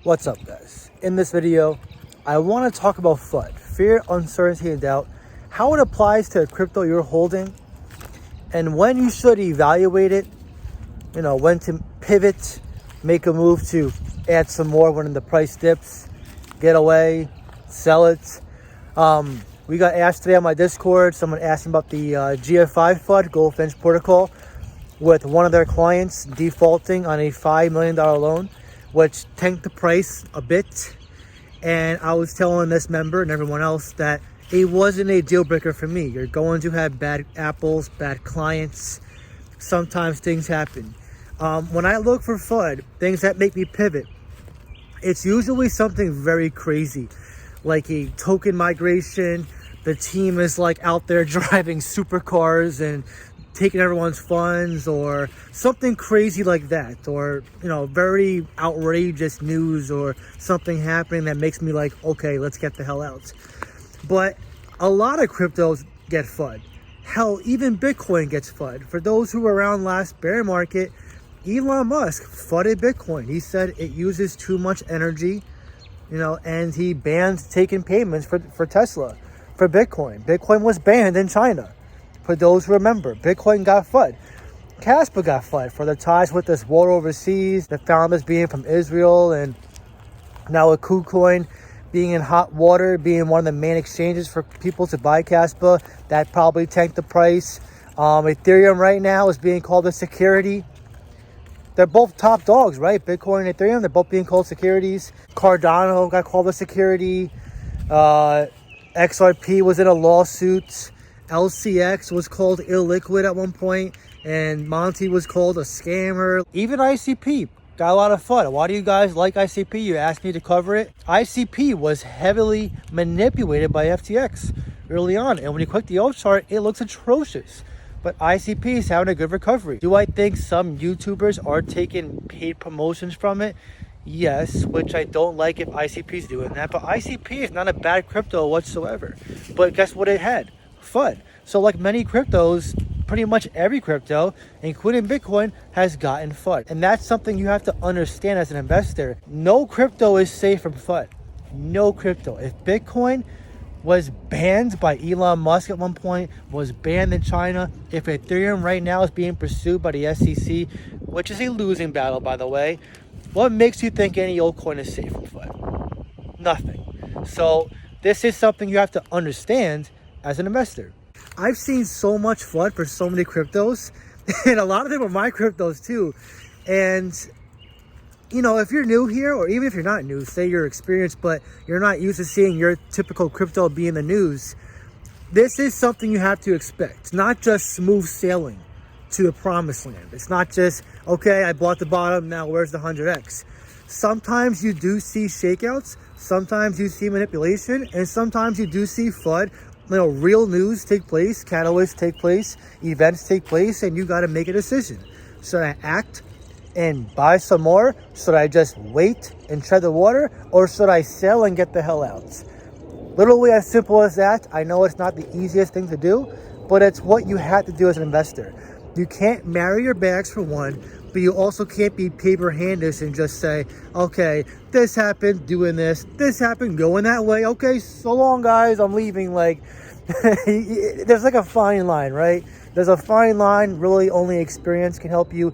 What's up, guys? In this video, I want to talk about FUD, fear, uncertainty, and doubt, how it applies to a crypto you're holding, and when you should evaluate it, when to pivot, make a move to add some more when the price dips, get away, sell it. We got asked today on my Discord, someone asking about the GFI FUD, Goldfinch Protocol, with one of their clients defaulting on a $5 million loan, which tanked the price a bit. And I was telling this member and everyone else that it wasn't a deal breaker for me. You're going to have bad apples, bad clients. Sometimes things happen. When I look for FUD, things that make me pivot, it's usually something very crazy, like a token migration. The team is like out there driving supercars and taking everyone's funds, or something crazy like that, or very outrageous news, or something happening that makes me like, okay, let's get the hell out. But a lot of cryptos get FUD. Hell, even Bitcoin gets FUD. For those who were around last bear market, Elon Musk FUDed Bitcoin. He said it uses too much energy, and he banned taking payments for Tesla, for Bitcoin. Bitcoin was banned in China. For those who remember, Bitcoin got FUD. Casper got FUD for the ties with this war overseas, the founders being from Israel, and now with KuCoin being in hot water, being one of the main exchanges for people to buy Casper. That probably tanked the price. Ethereum right now is being called a security. They're both top dogs, right? Bitcoin and Ethereum, they're both being called securities. Cardano got called a security. XRP was in a lawsuit. LCX was called illiquid at one point, and Monty was called a scammer. Even ICP got a lot of FUD. Why do you guys like ICP? You asked me to cover it. ICP was heavily manipulated by FTX early on, and when you click the old chart, it looks atrocious. But ICP is having a good recovery. Do I think some YouTubers are taking paid promotions from it? Yes, which I don't like if ICP is doing that. But ICP is not a bad crypto whatsoever. But guess what it had? FUD. So like many cryptos, pretty much every crypto, including Bitcoin, has gotten FUD. And that's something you have to understand as an investor. No crypto is safe from FUD. No crypto. If Bitcoin was banned by Elon Musk at one point, was banned in China, if Ethereum right now is being pursued by the SEC, which is a losing battle, by the way, what makes you think any old coin is safe from FUD? Nothing. So this is something you have to understand as an investor. I've seen so much FUD for so many cryptos, and a lot of them are my cryptos too. And if you're new here, or even if you're not new, say you're experienced but you're not used to seeing your typical crypto be in the news, this is something you have to expect. It's not just smooth sailing to the promised land. It's not just, okay, I bought the bottom, now where's the 100x? Sometimes you do see shakeouts, sometimes you see manipulation, and sometimes you do see FUD. Real news take place, catalysts take place, events take place, and you got to make a decision. Should I act and buy some more? Should I just wait and tread the water? Or should I sell and get the hell out? Literally as simple as that. I know it's not the easiest thing to do, but it's what you have to do as an investor. You can't marry your bags for one, but you also can't be paper-handed and just say, okay, this happened, doing this happened, going that way. Okay, so long, guys, I'm leaving. Like, there's like a fine line, right? There's a fine line. Really, only experience can help you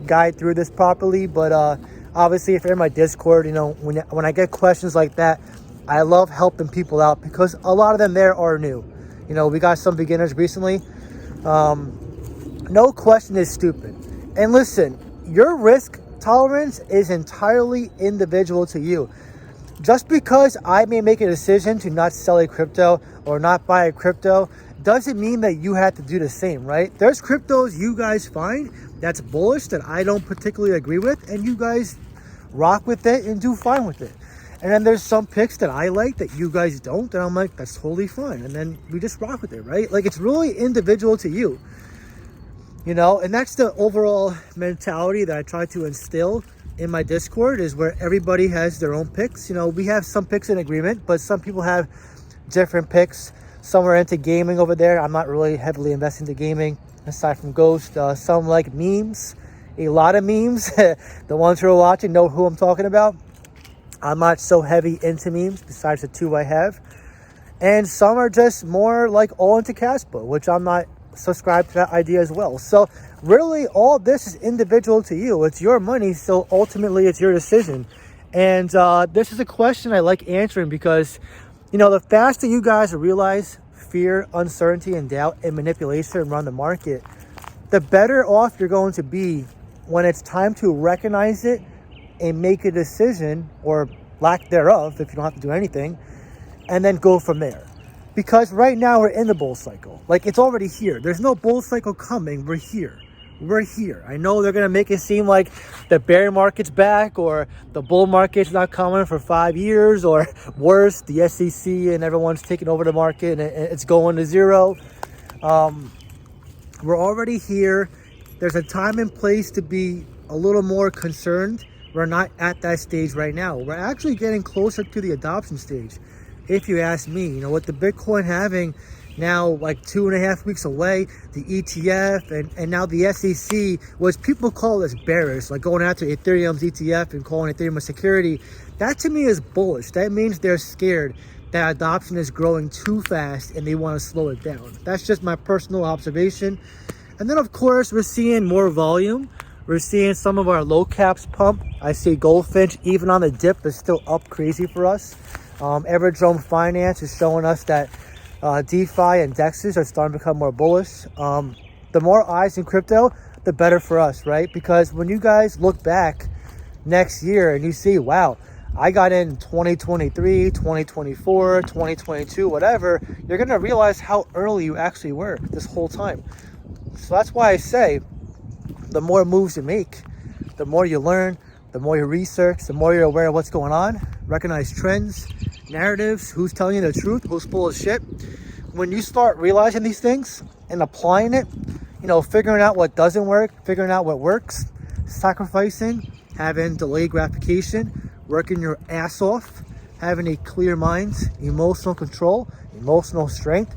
guide through this properly. But obviously, if you're in my Discord, when I get questions like that, I love helping people out because a lot of them there are new. We got some beginners recently. No question is stupid. And listen, your risk tolerance is entirely individual to you. Just because I may make a decision to not sell a crypto or not buy a crypto doesn't mean that you have to do the same, right? There's cryptos you guys find that's bullish that I don't particularly agree with, and you guys rock with it and do fine with it. And then there's some picks that I like that you guys don't, and I'm like, that's totally fine. And then we just rock with it, right? Like, it's really individual to you. And that's the overall mentality that I try to instill in my Discord, is where everybody has their own picks. We have some picks in agreement, but some people have different picks. Some are into gaming over there. I'm not really heavily invested into gaming, aside from Ghost. Some like memes, a lot of memes. The ones who are watching know who I'm talking about. I'm not so heavy into memes besides the two I have. And some are just more like all into Caspa, which I'm not subscribed to that idea as well. So really all this is individual to you. It's your money, so ultimately it's your decision. And this is a question I like answering because, you know, the faster you guys realize fear, uncertainty, and doubt and manipulation around the market, the better off you're going to be when it's time to recognize it and make a decision, or lack thereof if you don't have to do anything, and then go from there. Because right now we're in the bull cycle. Like, it's already here. There's no bull cycle coming. We're here. We're here. I know they're going to make it seem like the bear market's back, or the bull market's not coming for 5 years, or worse, the SEC and everyone's taking over the market and it's going to zero. We're already here. There's a time and place to be a little more concerned. We're not at that stage right now. We're actually getting closer to the adoption stage, if you ask me. You know, with the Bitcoin having now like 2.5 weeks away, the ETF and now the SEC, which people call this bearish, like going after Ethereum's ETF and calling Ethereum a security, that to me is bullish. That means they're scared that adoption is growing too fast and they want to slow it down. That's just my personal observation. And then of course we're seeing more volume. We're seeing some of our low caps pump. I see Goldfinch, even on the dip, is still up crazy for us. Everdrome Finance is showing us that DeFi and DEXs are starting to become more bullish. The more eyes in crypto, the better for us, right? Because when you guys look back next year and you see, wow, I got in 2023, 2024, 2022, whatever, you're going to realize how early you actually were this whole time. So that's why I say, the more moves you make, the more you learn, the more you research, the more you're aware of what's going on, recognize trends, narratives, who's telling you the truth, who's full of shit. When you start realizing these things and applying it, you know, figuring out what doesn't work, figuring out what works, sacrificing, having delayed gratification, working your ass off, having a clear mind, emotional control, emotional strength,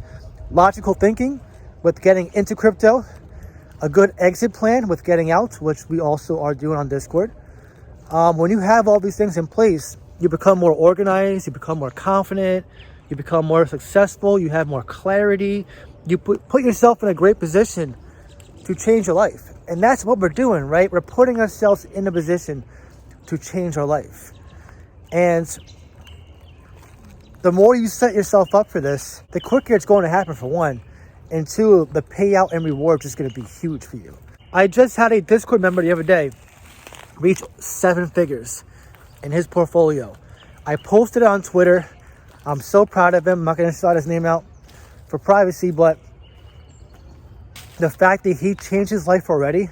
logical thinking with getting into crypto, a good exit plan with getting out, which we also are doing on Discord. When you have all these things in place, you become more organized, you become more confident, you become more successful, you have more clarity, you put yourself in a great position to change your life. And that's what we're doing, right? We're putting ourselves in a position to change our life. And the more you set yourself up for this, the quicker it's going to happen, for one. And two, the payout and reward is going to be huge for you. I just had a Discord member the other day reach 7 figures in his portfolio. I posted it on Twitter. I'm so proud of him. I'm not going to shout his name out for privacy, but the fact that he changed his life already,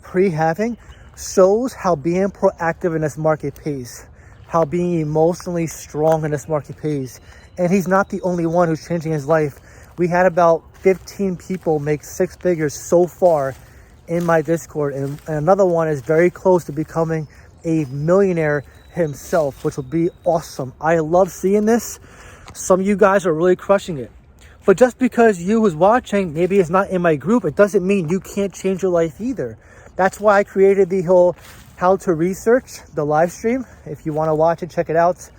pre-halving, shows how being proactive in this market pays, how being emotionally strong in this market pays. And he's not the only one who's changing his life. We had about 15 people make 6 figures so far in my Discord, and another one is very close to becoming a millionaire himself, which will be awesome. I love seeing this. Some of you guys are really crushing it. But just because you who's watching maybe is not in my group, it doesn't mean you can't change your life either. That's why I created the whole how to research, the live stream. If you want to watch it, check it out.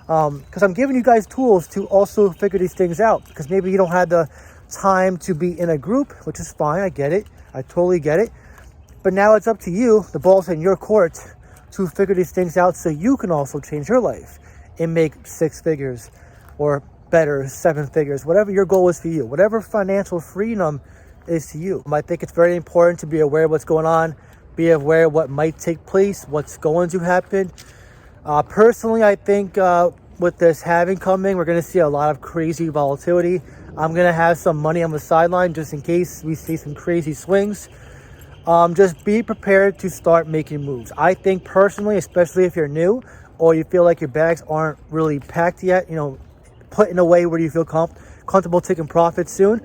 Because I'm giving you guys tools to also figure these things out, because maybe you don't have the time to be in a group, which is fine. I get it. I totally get it. But now it's up to you, the ball's in your court, to figure these things out so you can also change your life and make 6 figures or better, 7 figures, whatever your goal is for you, whatever financial freedom is to you. I think it's very important to be aware of what's going on, be aware of what might take place, what's going to happen. Personally, I think with this halving coming, we're going to see a lot of crazy volatility. I'm going to have some money on the sideline just in case we see some crazy swings. Just be prepared to start making moves. I think personally, especially if you're new or you feel like your bags aren't really packed yet, you know, put in a way where you feel comfortable taking profits soon,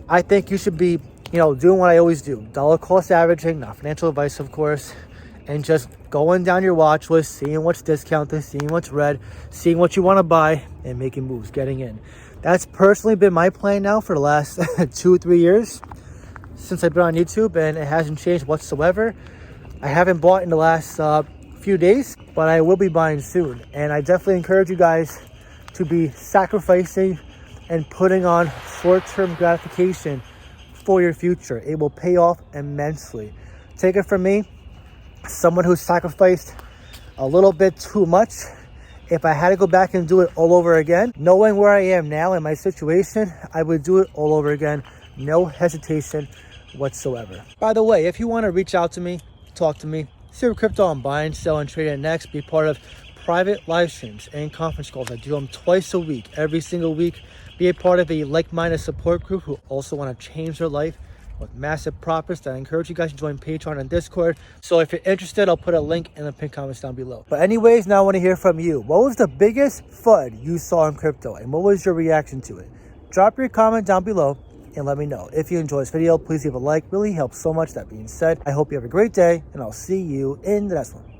I think you should be, you know, doing what I always do. Dollar cost averaging, not financial advice, of course, and just going down your watch list, seeing what's discounted, seeing what's red, seeing what you want to buy, and making moves, getting in. That's personally been my plan now for the last 2 or 3 years since I've been on YouTube, and it hasn't changed whatsoever. I haven't bought in the last few days, but I will be buying soon. And I definitely encourage you guys to be sacrificing and putting on short-term gratification for your future. It will pay off immensely. Take it from me, someone who sacrificed a little bit too much. If I had to go back and do it all over again, knowing where I am now in my situation, I would do it all over again. No hesitation whatsoever. By the way, if you want to reach out to me, talk to me, see what crypto I'm buying, selling, trading next, be part of private live streams and conference calls. I do them twice a week, every single week. Be a part of a like-minded support group who also want to change their life with massive profits. I encourage you guys to join Patreon and Discord. So if you're interested, I'll put a link in the pinned comments down below. But anyways, now I want to hear from you. What was the biggest FUD you saw in crypto and what was your reaction to it? Drop your comment down below and let me know. If you enjoyed this video, please leave a like. Really helps so much. That being said, I hope you have a great day and I'll see you in the next one.